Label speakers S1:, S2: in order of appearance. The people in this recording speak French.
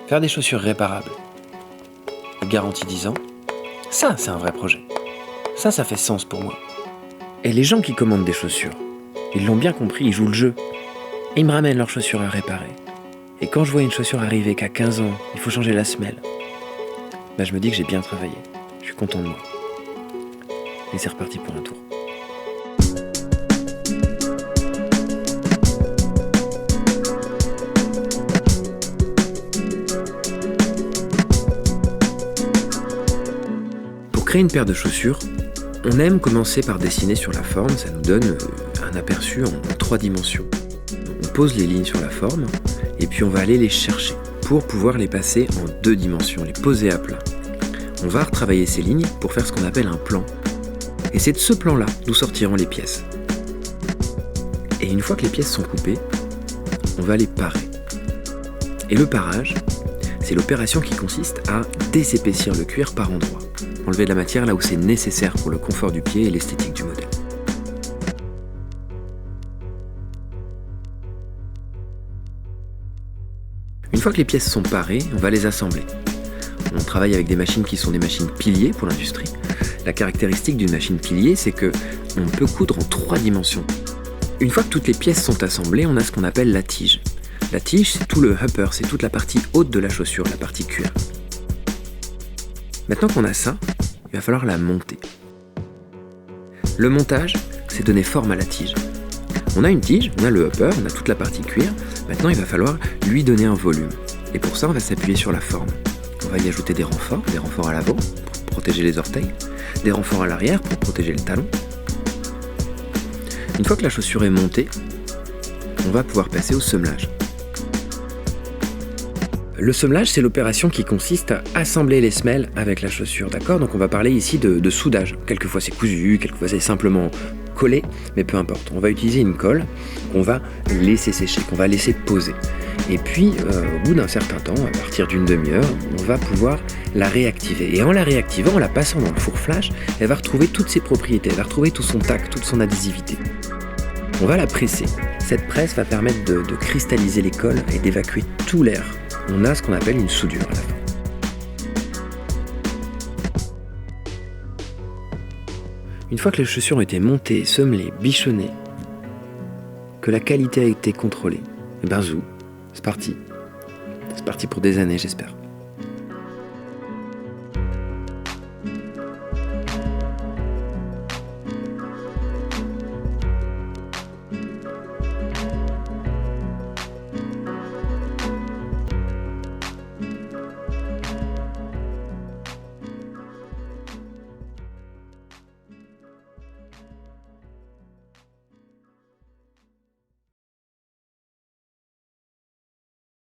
S1: Faire des chaussures réparables, garantie 10 ans, ça c'est un vrai projet. Ça fait sens pour moi. Et les gens qui commandent des chaussures, ils l'ont bien compris, ils jouent le jeu. Et ils me ramènent leurs chaussures à réparer. Et quand je vois une chaussure arriver qu'à 15 ans, il faut changer la semelle, je me dis que j'ai bien travaillé. Je suis content de moi. Et c'est reparti pour un tour. Pour créer une paire de chaussures, on aime commencer par dessiner sur la forme, ça nous donne un aperçu en 3 dimensions. On pose les lignes sur la forme, et puis on va aller les chercher pour pouvoir les passer en 2 dimensions, les poser à plat. On va retravailler ces lignes pour faire ce qu'on appelle un plan. Et c'est de ce plan-là d'où sortiront les pièces. Et une fois que les pièces sont coupées, on va les parer. Et le parage, c'est l'opération qui consiste à désépaissir le cuir par endroits. Enlever de la matière là où c'est nécessaire pour le confort du pied et l'esthétique du modèle. Une fois que les pièces sont parées, on va les assembler. On travaille avec des machines qui sont des machines piliers pour l'industrie. La caractéristique d'une machine pilier, c'est qu'on peut coudre en 3 dimensions. Une fois que toutes les pièces sont assemblées, on a ce qu'on appelle la tige. La tige, c'est tout le upper, c'est toute la partie haute de la chaussure, la partie cuir. Maintenant qu'on a ça, il va falloir la monter. Le montage, c'est donner forme à la tige. On a une tige, on a le upper, on a toute la partie cuir. Maintenant, il va falloir lui donner un volume. Et pour ça, on va s'appuyer sur la forme. On va y ajouter des renforts à l'avant pour protéger les orteils, des renforts à l'arrière pour protéger le talon. Une fois que la chaussure est montée, on va pouvoir passer au semelage. Le semelage, c'est l'opération qui consiste à assembler les semelles avec la chaussure, d'accord ? Donc on va parler ici de soudage. Quelquefois c'est cousu, quelquefois c'est simplement collé, mais peu importe. On va utiliser une colle qu'on va laisser sécher, qu'on va laisser poser. Et puis, au bout d'un certain temps, à partir d'une demi-heure, on va pouvoir la réactiver. Et en la réactivant, en la passant dans le four flash, elle va retrouver toutes ses propriétés, elle va retrouver tout son tact, toute son adhésivité. On va la presser. Cette presse va permettre de cristalliser les colles et d'évacuer tout l'air. On a ce qu'on appelle une soudure à la fin. Une fois que les chaussures ont été montées, semmelées, bichonnées, que la qualité a été contrôlée, et zou, c'est parti. C'est parti pour des années, j'espère.